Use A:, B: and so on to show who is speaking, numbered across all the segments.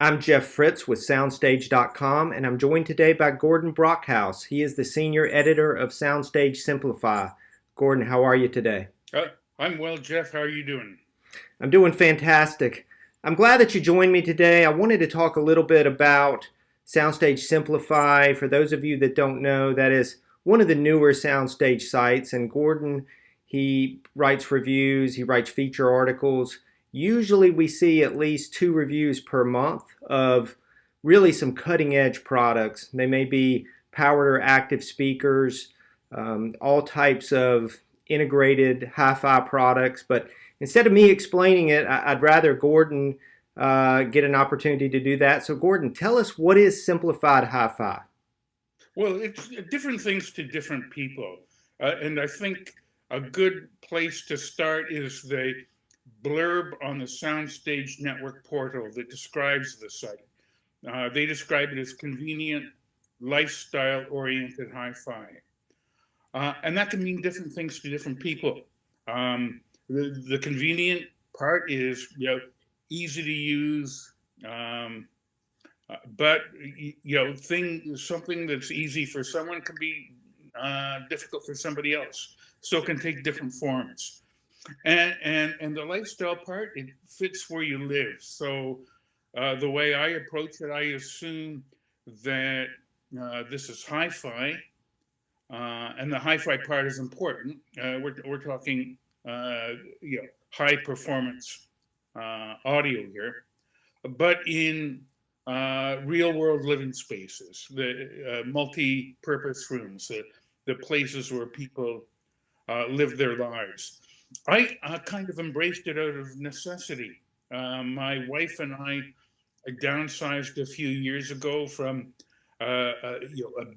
A: I'm Jeff Fritz with SoundStage.com, and I'm joined today by Gordon Brockhouse. He is the senior editor of SoundStage Simplify. Gordon, how are you today?
B: Uh, I'm well, Jeff. How are you doing?
A: I'm doing fantastic. I'm glad that you joined me today. I wanted to talk a little bit about SoundStage Simplify. For those of you that don't know, that is one of the newer SoundStage sites, and Gordon, he writes reviews, he writes feature articles. Usually we see at least 2 reviews per month of really some cutting edge products. They may be powered or active speakers, all types of integrated hi-fi products, but instead of me explaining it, I'd rather Gordon get an opportunity to do that. So Gordon, tell us, what is simplified hi-fi?
B: Well, it's different things to different people. And I think a good place to start is the blurb on the SoundStage Network portal that describes the site. They describe it as convenient, lifestyle-oriented hi-fi. And that can mean different things to different people. The convenient part is, easy to use, but something that's easy for someone can be difficult for somebody else. So it can take different forms. And the lifestyle part, it fits where you live. So the way I approach it, I assume that this is hi-fi, and the hi-fi part is important. We're talking high performance audio here, but in real world living spaces, the multi-purpose rooms, the places where people live their lives. I kind of embraced it out of necessity. My wife and I downsized a few years ago from a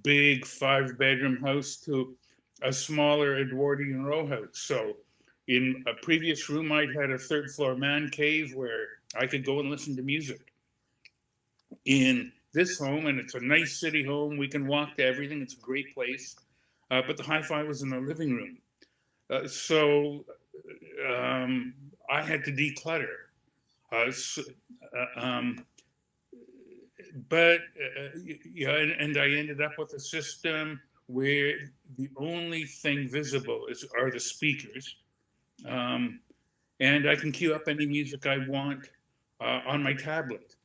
B: big 5-bedroom house to a smaller Edwardian row house. So in a previous room, I'd had a 3rd-floor man cave where I could go and listen to music. In this home, and it's a nice city home, we can walk to everything. It's a great place. But the hi-fi was in the living room. So I had to declutter. And I ended up with a system where the only thing visible are the speakers, and I can queue up any music I want on my tablet.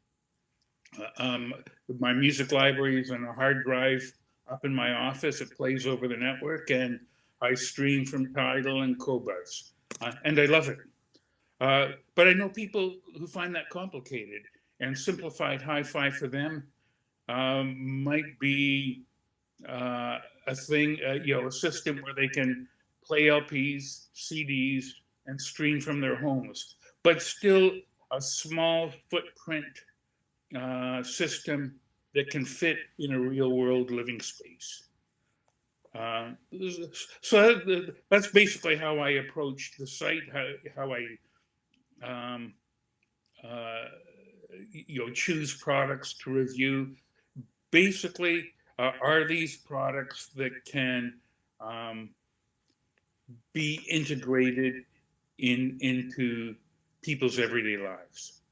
B: My music library is on a hard drive up in my office. It plays over the network, and I stream from Tidal and Qobuz, and I love it. But I know people who find that complicated, and simplified hi-fi for them might be a thing, a system where they can play LPs, CDs, and stream from their homes, but still a small footprint system that can fit in a real world living space. So that's basically how I approached the site, how I choose products to review. Basically, are these products that can be integrated into people's everyday lives?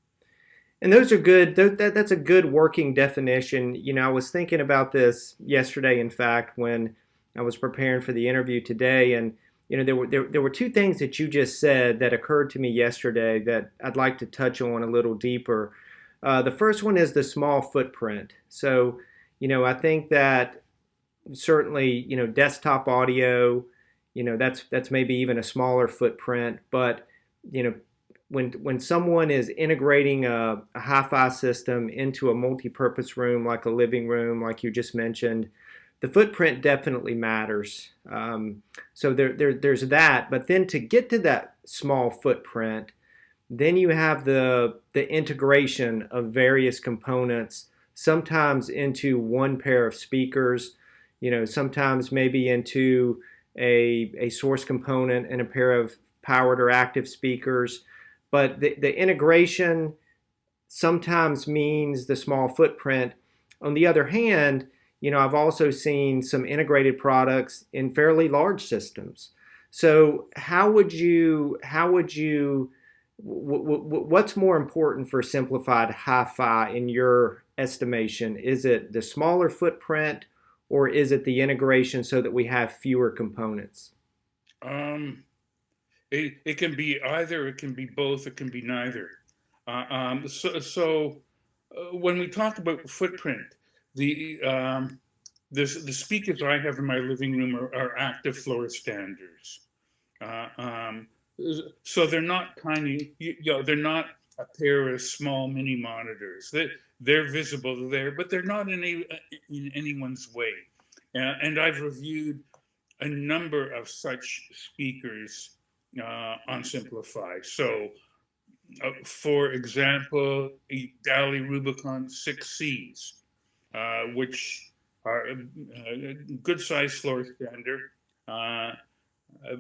A: And those are good. That's a good working definition. I was thinking about this yesterday, in fact, when I was preparing for the interview today, and there were 2 things that you just said that occurred to me yesterday that I'd like to touch on a little deeper. The first one is the small footprint. So, I think that certainly, desktop audio, that's maybe even a smaller footprint. But, when someone is integrating a hi-fi system into a multi-purpose room, like a living room, like you just mentioned, the footprint definitely matters. So there's that. But then to get to that small footprint, then you have the integration of various components, sometimes into one pair of speakers, sometimes maybe into a source component and a pair of powered or active speakers. But the integration sometimes means the small footprint. On the other hand, I've also seen some integrated products in fairly large systems. So how would you What's more important for simplified hi-fi in your estimation? Is it the smaller footprint, or is it the integration so that we have fewer components?
B: Um, it can be either, it can be both, it can be neither. When we talk about footprint, the the speakers I have in my living room are active floor standards. Uh, um, so they're not tiny, they're not a pair of small mini monitors. They're visible there, but they're not in anyone's way. And I've reviewed a number of such speakers on Simplify. So, for example, Dali Rubicon 6Cs, which are a good size floor standard, uh,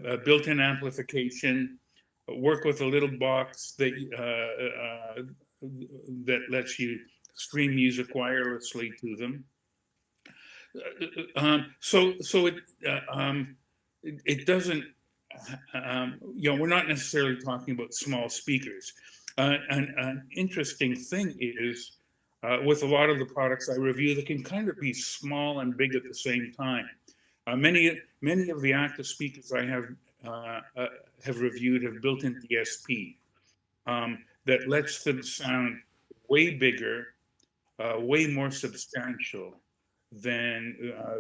B: a built-in amplification, work with a little box that lets you stream music wirelessly to them. It doesn't. We're not necessarily talking about small speakers. An interesting thing is with a lot of the products I review, they can kind of be small and big at the same time. Many of the active speakers I have reviewed have built-in DSP that lets them sound way bigger, way more substantial than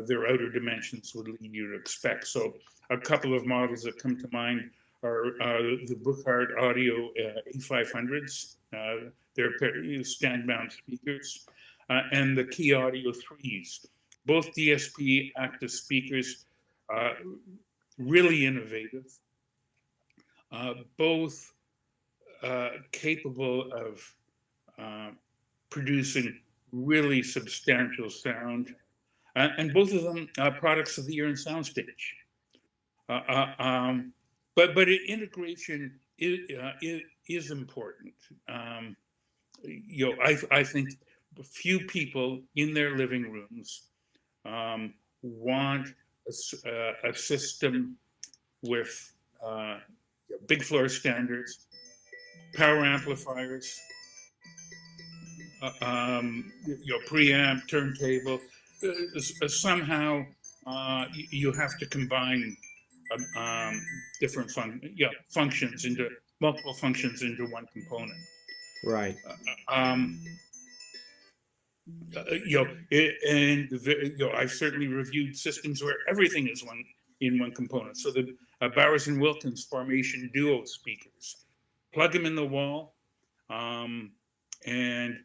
B: their outer dimensions would lead you to expect. So a couple of models that come to mind are the Brookhart Audio E500s. They're stand-mount speakers, and the Key Audio 3s. Both DSP active speakers, uh, really innovative, both capable of uh, producing really substantial sound, and both of them products of the year in SoundStage. Uh, uh, um, but integration is important. Um, I think few people in their living rooms want a system with big floor standards, power amplifiers, preamp, turntable. Somehow you have to combine different functions into multiple functions into one component.
A: Right.
B: Um, I've certainly reviewed systems where everything is one in one component. So the Bowers and Wilkins Formation Duo speakers, plug them in the wall, um, and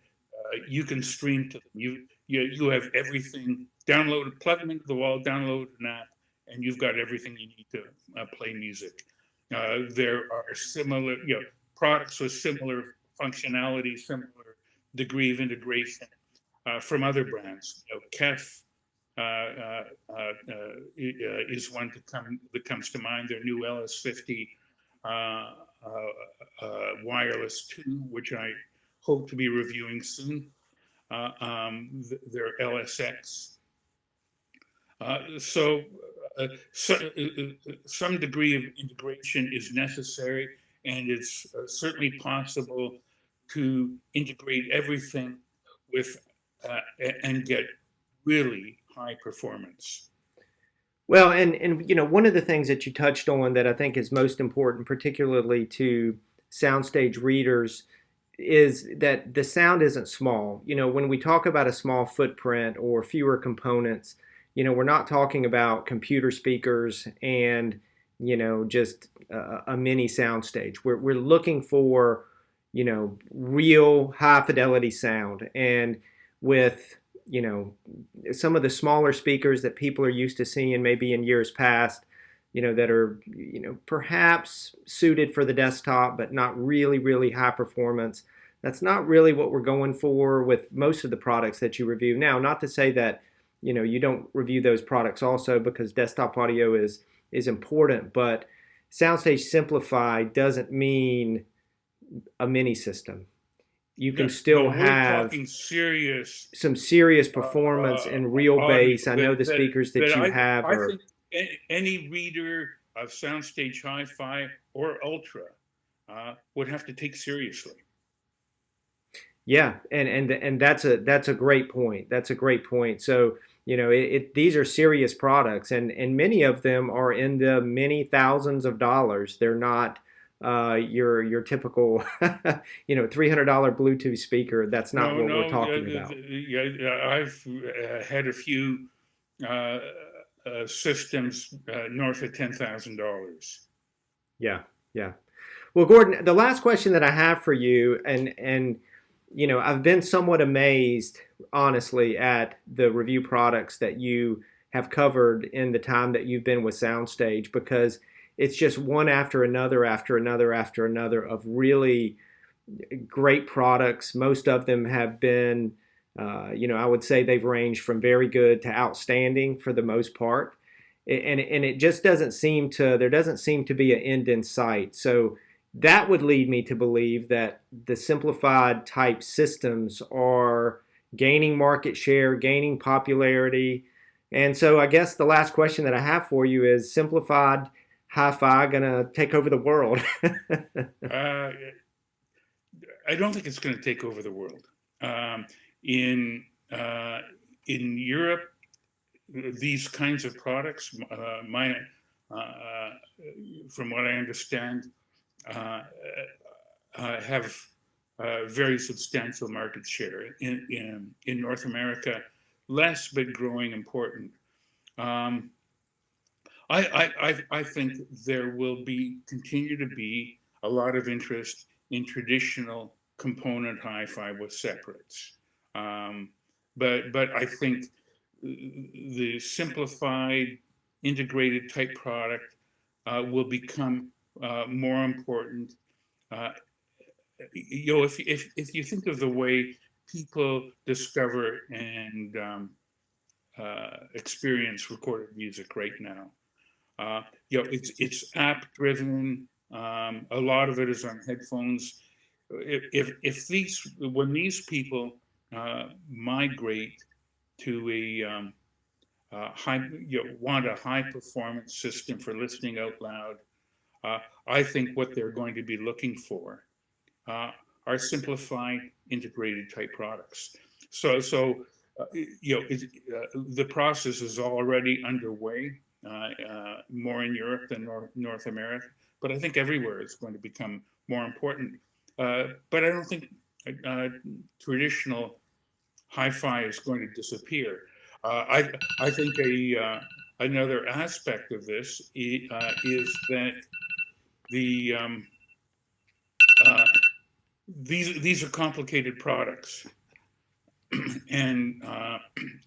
B: you can stream to them. You have everything downloaded, plug them into the wall, download an app, and you've got everything you need to play music. There are similar, products with similar functionality, similar degree of integration from other brands. Kef is one that comes to mind. Their new LS50 wireless 2, which I hope to be reviewing soon. Their LSX. Some degree of integration is necessary, and it's certainly possible to integrate everything with and get really high performance.
A: Well, and one of the things that you touched on that I think is most important, particularly to soundstage readers, is that the sound isn't small. When we talk about a small footprint or fewer components, we're not talking about computer speakers and just a mini soundstage. We're looking for real high fidelity sound, and with some of the smaller speakers that people are used to seeing maybe in years past, that are perhaps suited for the desktop but not really high performance. That's not really what we're going for with most of the products that you review. Now, not to say that you don't review those products also, because desktop audio is important, but SoundStage Simplifi'd doesn't mean a mini system. You can
B: No,
A: still
B: no, we're
A: have
B: talking serious
A: some serious performance and real
B: audio
A: bass. I know the speakers that you have
B: I
A: are
B: think any reader of Soundstage Hi-Fi or Ultra would have to take seriously.
A: Yeah, and that's a great point. That's a great point. So, these are serious products, and many of them are in the many thousands of dollars. They're not your typical $300 Bluetooth speaker. That's not
B: No,
A: what we're
B: no,
A: talking about.
B: yeah, I've had a few uh, systems north of $10,000.
A: Yeah, yeah. Well, Gordon, the last question that I have for you, and I've been somewhat amazed, honestly, at the review products that you have covered in the time that you've been with SoundStage, because it's just one after another, after another, after another of really great products. Most of them have been, I would say they've ranged from very good to outstanding for the most part. And it just there doesn't seem to be an end in sight. So that would lead me to believe that the simplified type systems are gaining market share, gaining popularity. And so I guess the last question that I have for you is, simplified hi-fi going to take over the world?
B: Uh, I don't think it's going to take over the world. In in Europe, these kinds of products, from what I understand, uh, have very substantial market share. In North America, less but growing important. Um, I think there will continue to be a lot of interest in traditional component hi-fi with separates. Um, but I think the simplified integrated type product will become more important. Uh, if you think of the way people discover and experience recorded music right now, it's app driven. A lot of it is on headphones. If these when these people migrate to want a high performance system for listening out loud, I think what they're going to be looking for are simplified, integrated type products. So the process is already underway, more in Europe than North America, but I think everywhere it's going to become more important. But I don't think uh, traditional hi-fi is going to disappear. I think another aspect of this is that the uh, these are complicated products, and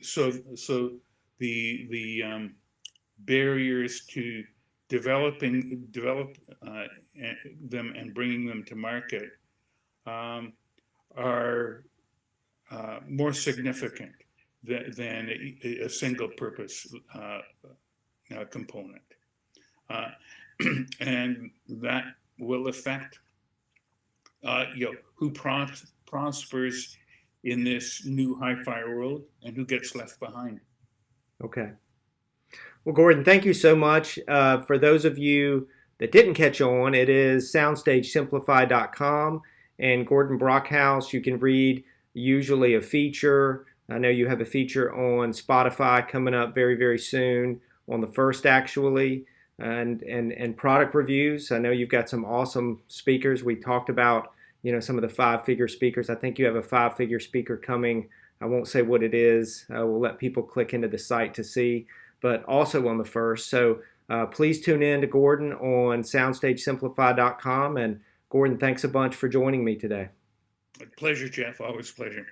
B: so the barriers to develop them and bringing them to market um, are more significant than a single purpose component. Uh, and that will affect who prospers in this new hi-fi world and who gets left behind.
A: Okay. Well, Gordon, thank you so much. For those of you that didn't catch on, it is soundstagesimplify.com, and Gordon Brockhouse. You can read usually a feature. I know you have a feature on Spotify coming up very, very soon, on the first actually, and product reviews. I know you've got some awesome speakers. We talked about some of the five-figure speakers. I think you have a five-figure speaker coming. I won't say what it is. We'll let people click into the site to see, but also on the first. So please tune in to Gordon on soundstagesimplify.com. And Gordon, thanks a bunch for joining me today.
B: Pleasure, Jeff. Always a pleasure.